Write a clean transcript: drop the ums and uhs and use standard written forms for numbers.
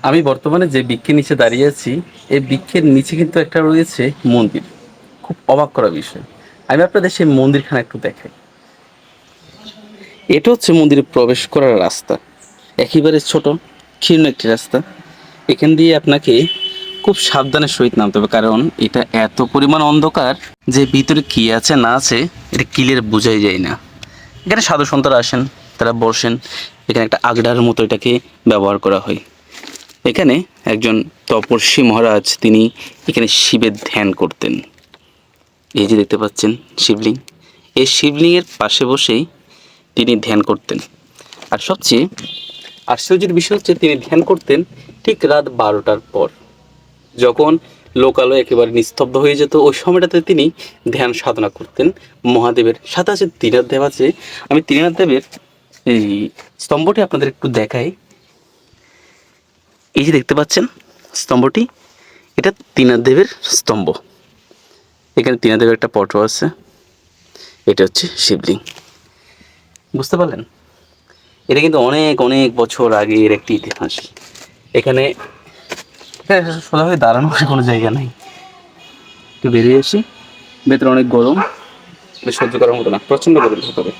আমি বর্তমানে যে বৃক্ষের নিচে দাঁড়িয়ে আছি, এই বৃক্ষের নিচে কিন্তু একটা রয়েছে মন্দির। খুব অবাক করা বিষয়। আমি আপনাদের সেই মন্দিরখানা একটু দেখাই। এটা হচ্ছে মন্দিরে প্রবেশ করার রাস্তা। একেবারে ছোট, ক্ষীণ একটি রাস্তা। এখান দিয়ে আপনাকে খুব সাবধানের সহিত নামতে হবে, কারণ এটা এত পরিমাণ অন্ধকার যে ভিতরে কি আছে না আছে এটা ক্লিয়ার বোঝাই যায় না। এখানে সাধু সন্তরা আসেন, তারা বসেন। এখানে একটা আগড়ার মতো এটাকে ব্যবহার করা হয়। এখানে একজন তপস্বী মহারাজ, তিনি এখানে শিবের ধ্যান করতেন। এই যে দেখতে পাচ্ছেন শিবলিং, এই শিবলিংয়ের পাশে বসেই তিনি ধ্যান করতেন। আর সবচেয়ে আশ্চর্যের বিষয় হচ্ছে তিনি ধ্যান করতেন ঠিক রাত 12টার পর, যখন লোকালয় একেবারে নিস্তব্ধ হয়ে যেত। ওই সময়টাতে তিনি ধ্যান সাধনা করতেন মহাদেবের সাথে। আছে ত্রিনাথ দেব আছে। আমি ত্রিনাথ দেবের এই স্তম্ভটি আপনাদের একটু দেখাই। এই যে দেখতে পাচ্ছেন স্তম্ভটি, এটা ত্রিনাথ দেবের স্তম্ভ। এখানে ত্রিনাথ দেবের একটা ফটো আছে। এটা হচ্ছে শিবলিং। বুঝতে পারলেন? এটা কিন্তু অনেক অনেক বছর আগের একটি ইতিহাস। এখানে সোজাভাবে দাঁড়ানোর কোনো জায়গা নাই। একটু বেরিয়ে আসি, ভেতরে অনেক গরম, সহ্য করার মতো না, প্রচণ্ড গরম ভেতরে।